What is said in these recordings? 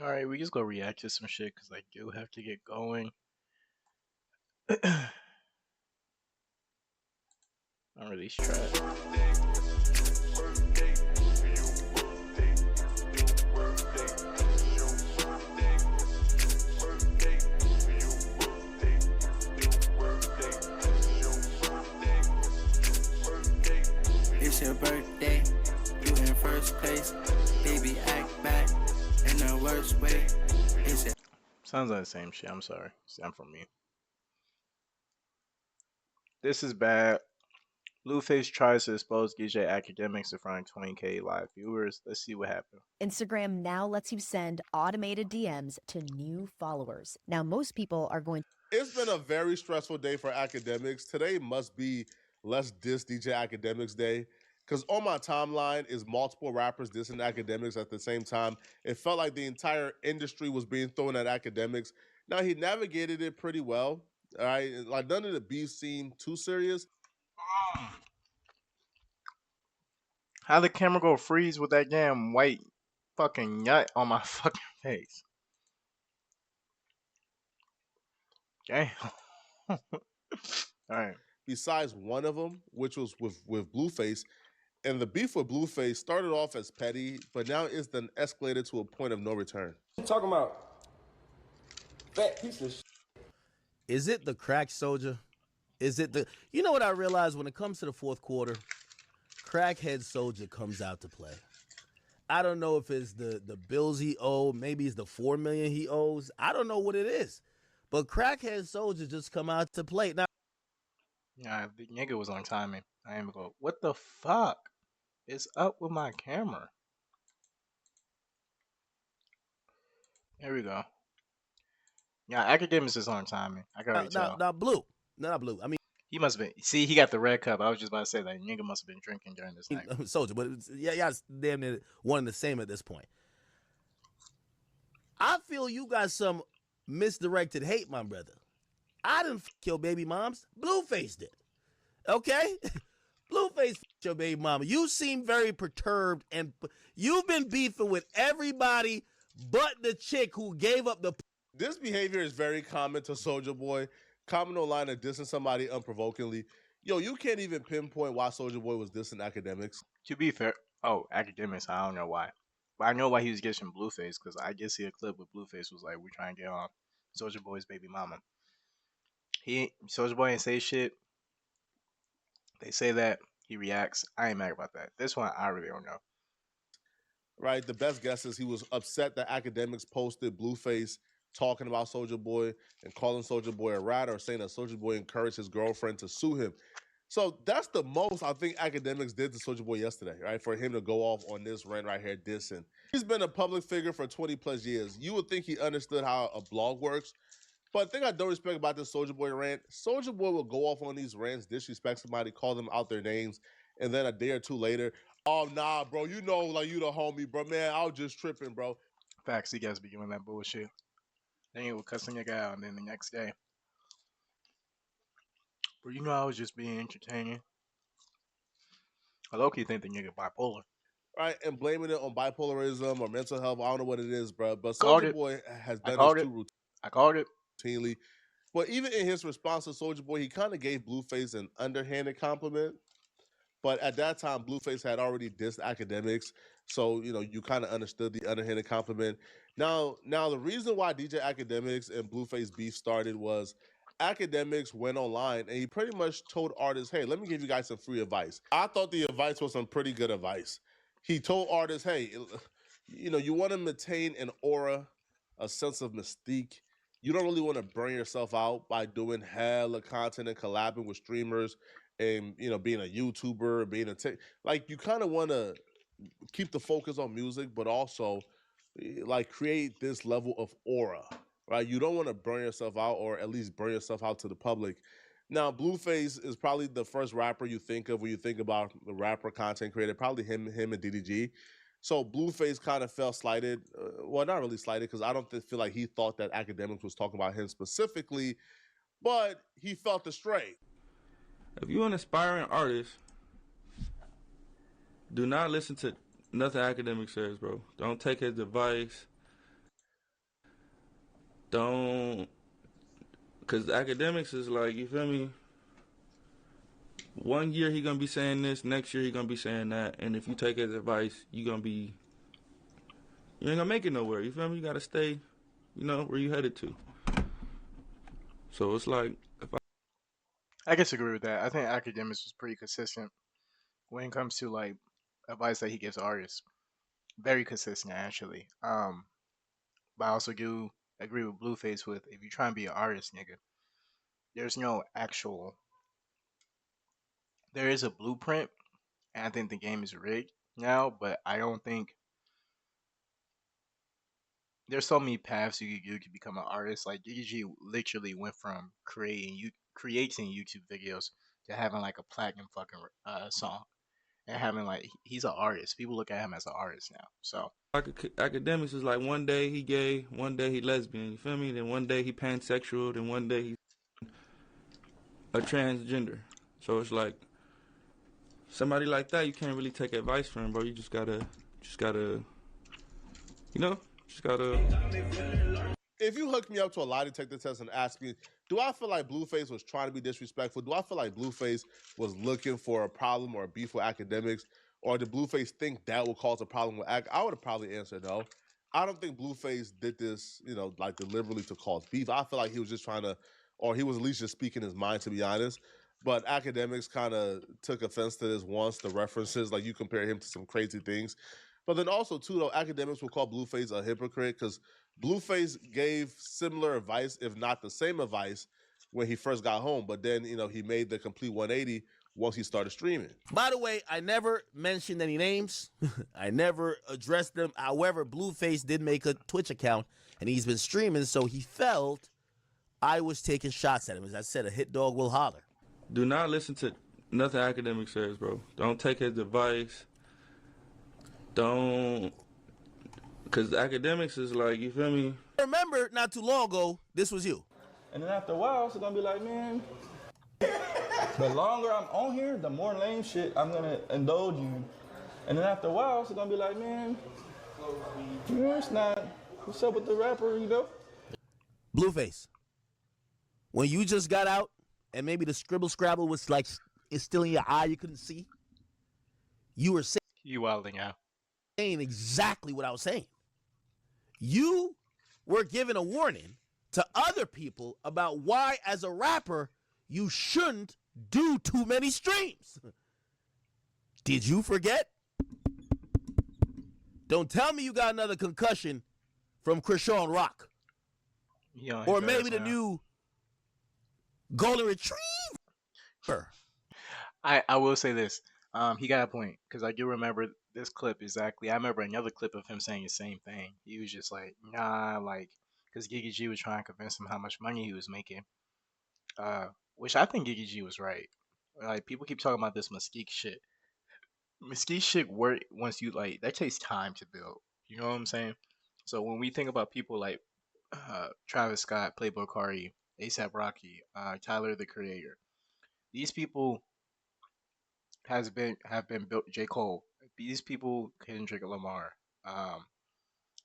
All right, we just go react to some shit because I do have to get going. On release track. It's your birthday, you in first place. Baby, act back in the worst way. It's your Sounds like the same shit. I'm sorry. Sound from me. This is bad. Blueface tries to expose DJ Academics in front of 20K live viewers. Let's see what happened. Instagram now lets you send automated DMs to new followers. Now, most people are going. It's been a very stressful day for Academics. Today must be Let's Diss DJ Academics Day. Because on my timeline is multiple rappers dissing Academics at the same time. It felt like the entire industry was being thrown at Academics. Now, he navigated it pretty well. All right. Like, none of the beefs seemed too serious. How the camera go freeze with that damn white fucking nut on my fucking face? Damn. Alright. Besides one of them, which was with Blueface. And the beef with Blueface started off as petty, but now it's then escalated to a point of no return. You talking about fat piece of shit. Is it the crack soldier? Is it the... You know what I realized when it comes to the fourth quarter? Crackhead soldier comes out to play. I don't know if it's the bills he owed. Maybe it's the $4 million he owes. I don't know what it is. But crackhead soldier just come out to play. Now, Nah, the nigga was on timing. I am go, what the fuck is up with my camera? There we go. Yeah, Academics is on timing. I can already tell. now, Blue. No, not Blue. I mean, He must have been. See, he got the red cup. I was just about to say that nigga must have been drinking during this night. soldier. But yeah, it's damn near one and the same at this point. I feel you got some misdirected hate, my brother. I didn't your baby moms. Blueface did. Okay? Blueface your baby mama. You seem very perturbed, and you've been beefing with everybody but the chick who gave up the... This behavior is very common to Soulja Boy. Common online of dissing somebody unprovokingly. Yo, you can't even pinpoint why Soulja Boy was dissing Academics. To be fair, Academics, I don't know why. But I know why he was getting Blueface, because I did see a clip where Blueface was like, we're trying to get on Soulja Boy's baby mama. Soulja Boy ain't say shit. They say that. He reacts. I ain't mad about that. This one, I really don't know. Right? The best guess is he was upset that Academics posted Blueface talking about Soulja Boy and calling Soulja Boy a rat, or saying that Soulja Boy encouraged his girlfriend to sue him. So that's the most I think Academics did to Soulja Boy yesterday, right? For him to go off on this rant right here, dissing. He's been a public figure for 20 plus years. You would think he understood how a blog works. But the thing I don't respect about this Soulja Boy rant, Soulja Boy will go off on these rants, disrespect somebody, call them out their names, and then a day or two later, oh, nah, bro, you know, like, you the homie, bro. Man, I was just tripping, bro. Facts, he guys be doing that bullshit. Then he will cuss a nigga out, and then the next day, bro, you know I was just being entertaining. I low-key think the nigga bipolar. Right, and blaming it on bipolarism or mental health. I don't know what it is, bro. But Called Soulja it. Boy has I done called this it. too I called it. routinely. But even in his response to Soulja Boy, he kind of gave Blueface an underhanded compliment. But at that time, Blueface had already dissed Academics, so you know you kind of understood the underhanded compliment. Now, the reason why DJ Academics and Blueface beef started was Academics went online and he pretty much told artists, "Hey, let me give you guys some free advice." I thought the advice was some pretty good advice. He told artists, "Hey, you know, you want to maintain an aura, a sense of mystique. You don't really want to burn yourself out by doing hella content and collabing with streamers." And you know, being a YouTuber, being a tech, like you kind of want to keep the focus on music, but also like create this level of aura, right? You don't want to burn yourself out, or at least burn yourself out to the public. Now, Blueface is probably the first rapper you think of when you think about the rapper content creator. Probably him and DDG. So Blueface kind of felt slighted. Well, not really slighted, because I don't feel like he thought that Academics was talking about him specifically, but he felt the stray. If you're an aspiring artist, do not listen to nothing Academic says, bro. Don't take his advice. Don't, cause academics is like, you feel me? One year he gonna be saying this, next year he gonna be saying that, and if you take his advice, you ain't gonna make it nowhere. You feel me? You gotta stay, where you headed to. So it's like, I disagree with that. I think Academics was pretty consistent when it comes to like advice that he gives artists. Very consistent, actually. But I also do agree with Blueface with if you try and be an artist, nigga, there's no actual. There is a blueprint, and I think the game is rigged now. But I don't think there's so many paths you could become an artist. Like DDG literally went from creating YouTube videos to having like a platinum fucking song and having like he's an artist. People look at him as an artist now. So academics is like one day he gay, one day he lesbian. You feel me? Then one day he pansexual, then one day he's a transgender. So it's like somebody like that, you can't really take advice from, bro. You just gotta, just gotta. If you hook me up to a lie detector test and ask me, do I feel like Blueface was trying to be disrespectful? Do I feel like Blueface was looking for a problem or a beef with academics? Or did Blueface think that would cause a problem with I would have probably answered no. I don't think Blueface did this, like deliberately to cause beef. I feel like he was just trying to, or he was at least just speaking his mind, to be honest. But academics kind of took offense to this once, the references, like you compare him to some crazy things. But then also, too, though, academics will call Blueface a hypocrite because Blueface gave similar advice, if not the same advice, when he first got home. But then, he made the complete 180 once he started streaming. By the way, I never mentioned any names. I never addressed them. However, Blueface did make a Twitch account, and he's been streaming, so he felt I was taking shots at him. As I said, a hit dog will holler. Do not listen to nothing academic says, bro. Don't take his advice. Don't, because academics is like, you feel me? Remember, not too long ago, this was you. And then after a while, it's gonna be like, man, the longer I'm on here, the more lame shit I'm gonna indulge in. And then after a while, it's gonna be like, man, it's not, what's up with the rapper, Blueface, when you just got out, and maybe the scribble scrabble was like, it's still in your eye, you couldn't see, you were saying you wilding out. Exactly what I was saying. You were given a warning to other people about why, as a rapper, you shouldn't do too many streams. Did you forget? Don't tell me you got another concussion from Krishan Rock. Or maybe the new Golden Retriever. I will say this. He got a point because I do remember this clip exactly. I remember another clip of him saying the same thing. He was just like, nah, like, because Gigi G was trying to convince him how much money he was making. Which I think Gigi G was right. Like, people keep talking about this Mesquite shit. Mesquite shit work once you, like, that takes time to build. You know what I'm saying? So when we think about people like Travis Scott, Playboy Carti, ASAP Rocky, Tyler the Creator, these people have been built. J. Cole. These people, Kendrick Lamar.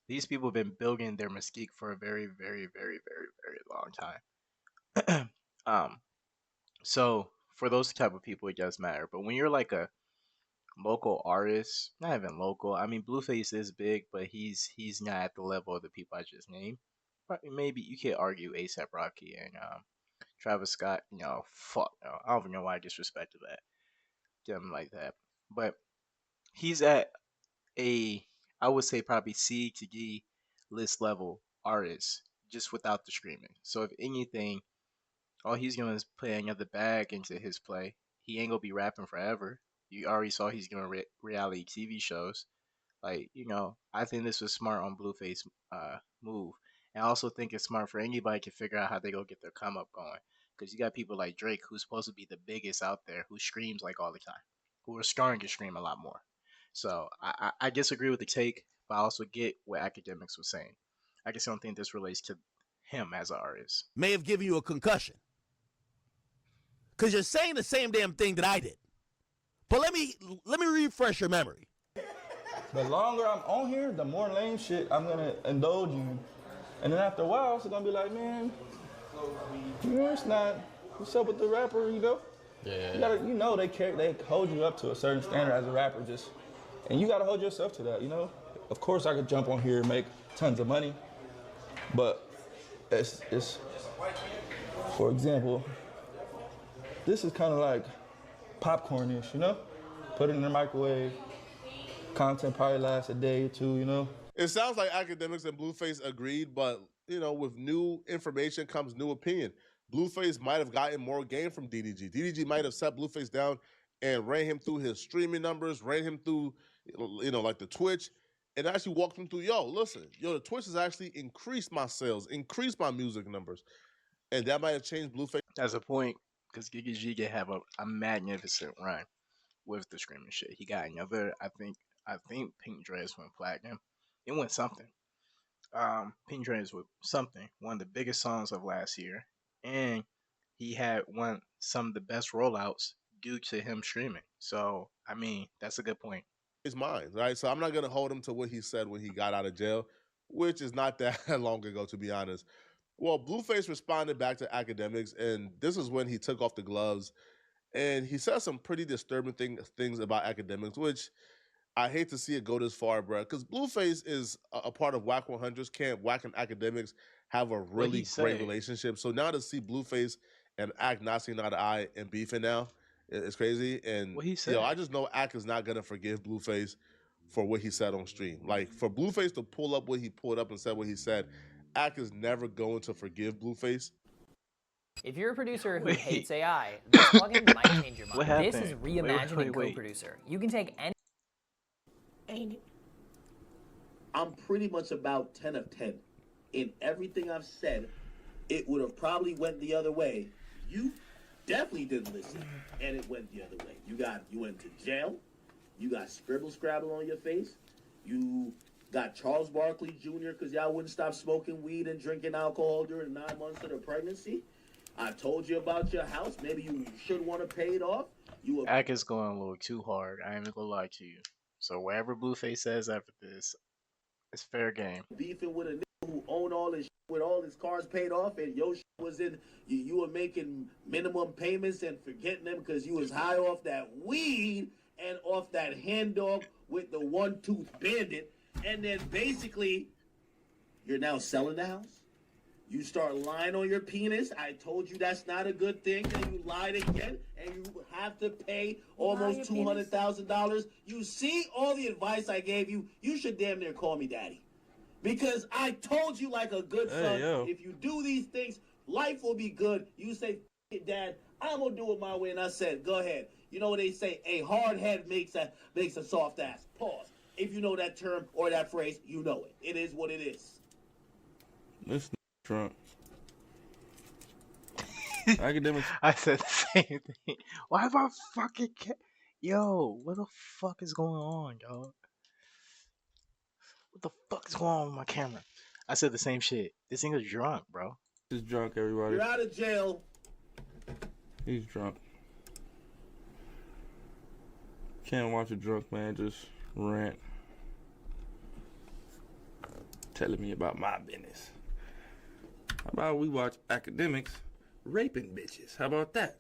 These people have been building their Mesquite for a very, very, very, very, very long time. So for those type of people, it does matter. But when you're like a local artist, not even local. I mean, Blueface is big, but he's not at the level of the people I just named. But maybe you could argue ASAP Rocky and Travis Scott. Fuck no. I don't even know why I disrespected them like that. But he's at a, I would say probably C to D list level artist just without the streaming. So if anything, all he's gonna is put another bag into his play. He ain't gonna be rapping forever. You already saw he's doing reality TV shows. Like, I think this was smart on Blueface move. And I also think it's smart for anybody to figure out how they go get their come up going. Because you got people like Drake, who's supposed to be the biggest out there, who screams like all the time, who are starting to scream a lot more. So I disagree with the take, but I also get what Akademiks was saying. I just don't think this relates to him as an artist. May have given you a concussion. Because you're saying the same damn thing that I did. But let me refresh your memory. The longer I'm on here, the more lame shit I'm gonna indulge in. And then after a while, it's gonna be like, man, it's not. What's up with the rapper? Yeah. You gotta, they hold you up to a certain standard as a rapper, and you gotta hold yourself to that. Of course, I could jump on here and make tons of money, but it's for example, this is kind of like popcorn-ish, Put it in the microwave. Content probably lasts a day or two. It sounds like Akademiks and Blueface agreed, but with new information comes new opinion. Blueface might have gotten more game from DDG. DDG might have set Blueface down and ran him through his streaming numbers, ran him through, like the Twitch, and actually walked him through, listen, the Twitch has actually increased my sales, increased my music numbers. And that might have changed Blueface. That's a point because Giga G can have a magnificent run with the screaming shit. He got another. I think Pink Dress went platinum. It went something. Pink Dress was something. One of the biggest songs of last year, and he had some of the best rollouts due to him streaming. So I mean, that's a good point. His mind, right? So I'm not going to hold him to what he said when he got out of jail, which is not that long ago, to be honest. Well, Blueface responded back to Akademiks, and this is when he took off the gloves, and he said some pretty disturbing things about Akademiks, which I hate to see it go this far, bro. Because Blueface is a part of Whack 100's camp. Whack and Akademiks have a What he really great say? relationship. So now to see Blueface and Ack not seeing eye to eye and beefing now, it's crazy. And What he say? I just know Ack is not gonna forgive Blueface for what he said on stream. Like for Blueface to pull up what he pulled up and said what he said, Ack is never going to forgive Blueface. If you're a producer who Wait. hates AI, this plugin might change your mind. What This is happened? reimagining Wait. Co-Producer. You can take any. Ain't it? I'm pretty much about 10 of 10. In everything I've said, it would have probably went the other way. You definitely didn't listen, and it went the other way. You went to jail. You got scribble scrabble on your face. You got Charles Barkley Jr. because y'all wouldn't stop smoking weed and drinking alcohol during 9 months of the pregnancy. I told you about your house. Maybe you should want to pay it off. Ack is going a little too hard. I ain't even gonna lie to you. So whatever Blueface says after this, it's fair game. Beefing with a nigga who owned all his shit with all his cars paid off, and your shit was in. You were making minimum payments and forgetting them because you was high off that weed and off that hand dog with the one-tooth bandit, and then basically you're now selling the house. You start lying on your penis. I told you that's not a good thing. And you lied again, and you have to pay almost $200,000. You see all the advice I gave you. You should damn near call me daddy, because I told you like a good son. If you do these things, life will be good. You say, it, Dad, I'm gonna do it my way, and I said, go ahead. You know what they say? A hard head makes a soft ass. Pause. If you know that term or that phrase, you know it. It is what it is. This drunk. Akademiks. I said the same thing. Why am I fucking Yo, what the fuck is going on, dog? What the fuck is going on with my camera? I said the same shit. This nigga's drunk, bro. He's drunk, everybody. You're out of jail. He's drunk. Can't watch a drunk man just rant. Telling me about my business. How about we watch Akademiks raping bitches? How about that?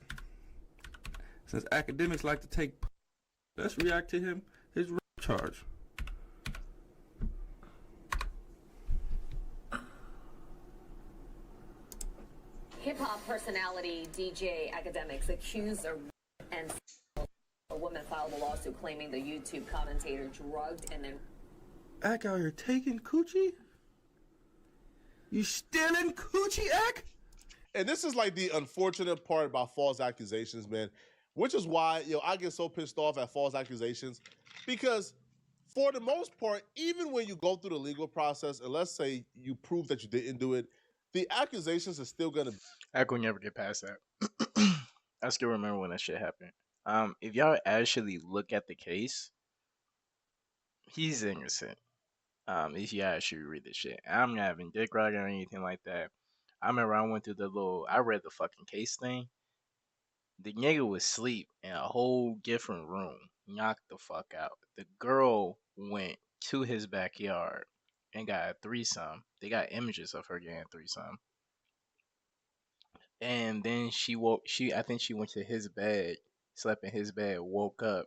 Since Akademiks like to take, let's react to his rape charge. Hip-hop personality DJ Akademiks accused of and a woman filed a lawsuit claiming the YouTube commentator drugged and then Ak out here taking coochie? You stealing coochie, Ak? And this is like the unfortunate part about false accusations, man, which is why, I get so pissed off at false accusations, because for the most part, even when you go through the legal process, and let's say you prove that you didn't do it, the accusations are still gonna. Ack will never get past that. I still remember when that shit happened. If y'all actually look at the case, he's innocent. If you actually read the shit, I'm not having dick rag or anything like that. I remember I went through I read the fucking case thing. The nigga was asleep in a whole different room, knocked the fuck out. The girl went to his backyard, and got a threesome. They got images of her getting a threesome. And then she woke. I think she went to his bed, slept in his bed, woke up,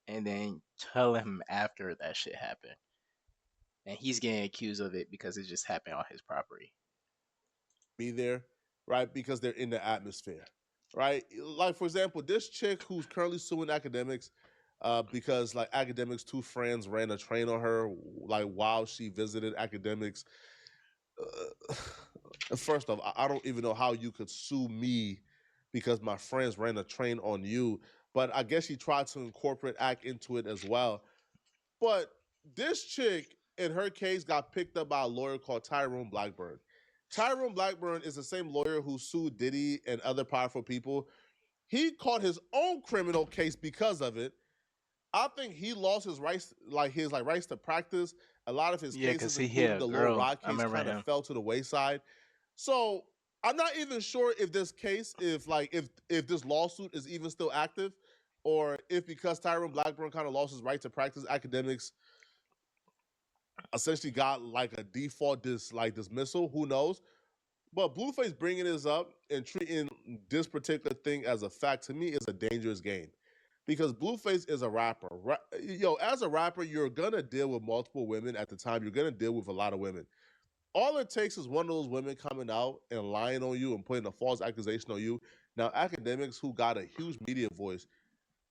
and then tell him after that shit happened. And he's getting accused of it because it just happened on his property. Be there, right? Because they're in the atmosphere, right? Like for example, this chick who's currently suing Academics, because like Academics' two friends ran a train on her, like while she visited Academics. First off, I don't even know how you could sue me because my friends ran a train on you. But I guess she tried to incorporate act into it as well. But this chick, in her case, got picked up by a lawyer called Tyrone Blackburn. Tyrone Blackburn is the same lawyer who sued Diddy and other powerful people. He caught his own criminal case because of it. I think he lost his rights, like rights to practice. A lot of his Yeah, cause cases, he hit including a the Lil girl. Rod I case, remember kind of him. fell to the wayside. So I'm not even sure if this case, if this lawsuit is even still active, or if because Tyrone Blackburn kind of lost his right to practice, Academics essentially got like a default dismissal. Who knows? But Blueface bringing this up and treating this particular thing as a fact to me is a dangerous game because Blueface is a rapper. As a rapper, you're gonna deal with multiple women at the time. You're gonna deal with a lot of women. All it takes is one of those women coming out and lying on you and putting a false accusation on you. Now, Academics, who got a huge media voice,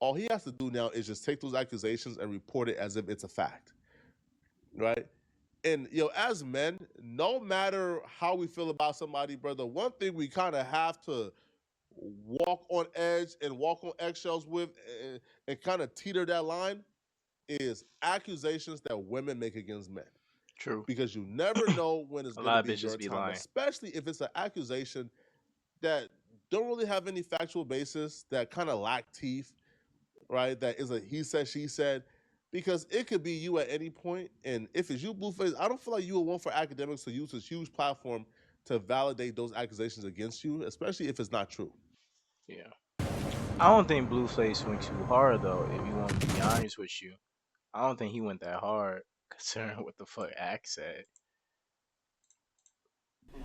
all he has to do now is just take those accusations and report it as if it's a fact, right? And as men, no matter how we feel about somebody, brother, one thing we kind of have to walk on edge and walk on eggshells with, and kind of teeter that line is accusations that women make against men. True. Because you never know when it's A going to lot of be your bitches be time, lying. especially if it's an accusation that don't really have any factual basis, that kind of lack teeth, right? That is a he said, she said, because it could be you at any point. And if it's you, Blueface, I don't feel like you will want for Academics to use this huge platform to validate those accusations against you, especially if it's not true. Yeah. I don't think Blueface went too hard though. If you want me to be honest with you, I don't think he went that hard considering what the fuck Axe said.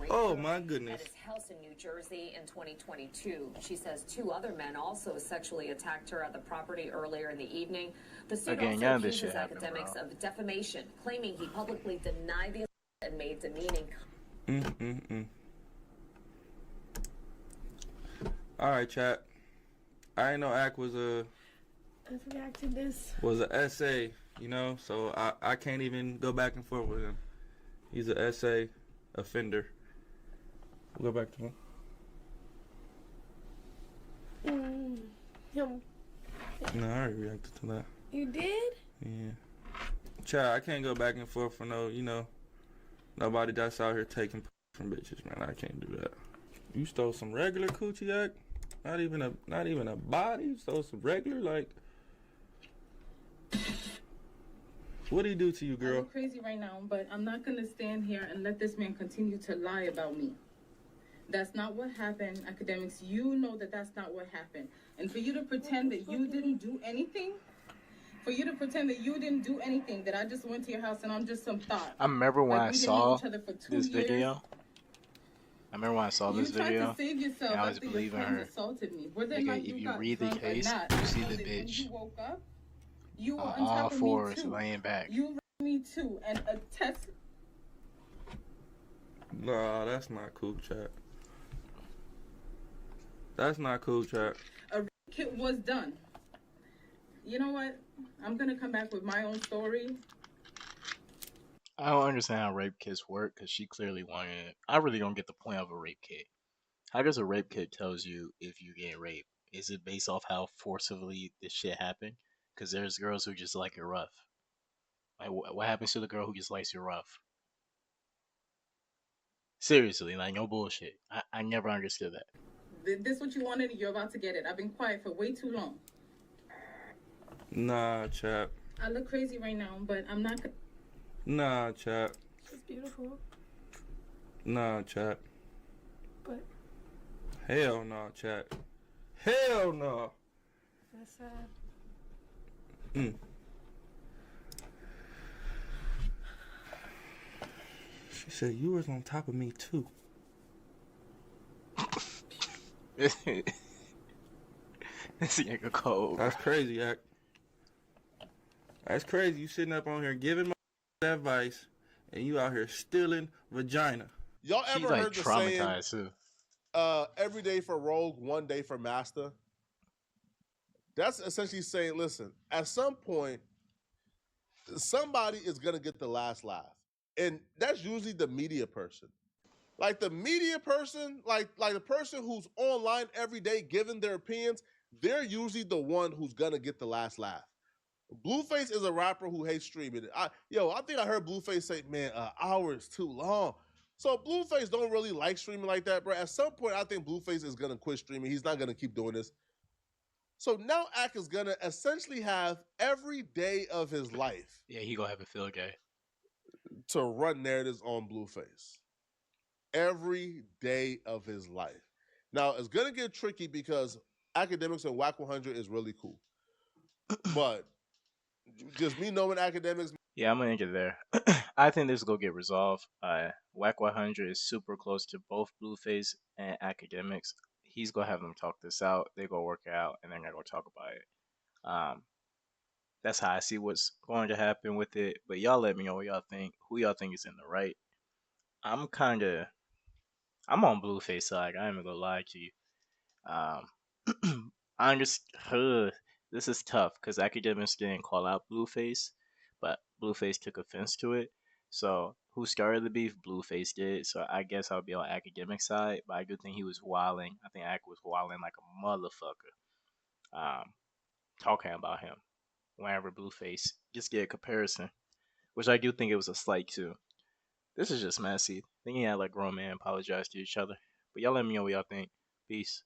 Oh my goodness. At his house in New Jersey in 2022. She says two other men also sexually attacked her at the property earlier in the evening. The suit Again, also none of this shit accuses happened, Academics bro. of defamation, claiming he publicly denied the assault and made demeaning. All right, chat. I didn't know Ack was a essay, so I can't even go back and forth with him. He's an essay offender. We'll go back to him. No, I already reacted to that. You did? Yeah. Chat, I can't go back and forth for nobody that's out here taking from bitches, man. I can't do that. You stole some regular coochie, Ack? Not even a body. You stole some regular, like. What'd he do to you, girl? I'm crazy right now, but I'm not gonna stand here and let this man continue to lie about me. That's not what happened, Academics. You know that that's not what happened. And for you to pretend that you didn't do anything, that I just went to your house and I'm just some thought. I remember when I saw this video. You tried to save yourself and I was after your believing friends her. assaulted me. Whether or Because not if you you got read the drunk or case, not, you see know the that when bitch you woke up, you were on on all top of fours me too. laying back. You raped me too, and a test. Nah, that's not cool, chat. That's not cool, chat. A kit was done. You know what? I'm gonna come back with my own story. I don't understand how rape kits work because she clearly wanted it. I really don't get the point of a rape kit. How does a rape kit tells you if you get raped? Is it based off how forcibly this shit happened? Because there's girls who just like it rough. Like, what happens to the girl who just likes it rough? Seriously, like no bullshit. I never understood that. This what you wanted, and you're about to get it. I've been quiet for way too long. Nah, chat. I look crazy right now, but I'm not. Nah, chat. It's beautiful. Nah, chat. But hell no, chat. Hell no. that's sad. She said you was on top of me too. This nigga cold, bro. That's crazy, Act. That's crazy. You sitting up on here giving my advice, and you out here stealing vagina. Y'all She's ever like heard the saying, traumatized too. every day for rogue, one day for master? That's essentially saying, listen, at some point, somebody is gonna get the last laugh. And that's usually the media person. Like the media person, like the person who's online every day giving their opinions, they're usually the one who's gonna get the last laugh. Blueface is a rapper who hates streaming. I think I heard Blueface say, "Man, an hour is too long." So Blueface don't really like streaming like that, bro. At some point, I think Blueface is gonna quit streaming. He's not gonna keep doing this. So now Ak is gonna essentially have every day of his life Yeah, he gonna have a field day. to run narratives on Blueface. Every day of his life. Now it's gonna get tricky because Akademiks and Whack 100 is really cool, but just me knowing Akademiks. Yeah, I'm gonna get there. I think this will get resolved. Whack 100 is super close to both Blueface and Academics. He's gonna have them talk this out. They go work it out, and then they're gonna talk about it. Um, that's how I see what's going to happen with it. But y'all let me know what y'all think. Who y'all think is in the right? I'm kind of I'm on Blueface side. I ain't even gonna lie to you. I understand. This is tough because Academics didn't call out Blueface, but Blueface took offense to it. So who started the beef? Blueface did. So I guess I'll be on Academic side, but I do think he was wilding. I think Ak was wilding like a motherfucker. Um, talking about him whenever Blueface just get a comparison, which I do think it was a slight too. This is just messy. I think he had like grown men apologize to each other. But y'all let me know what y'all think. Peace.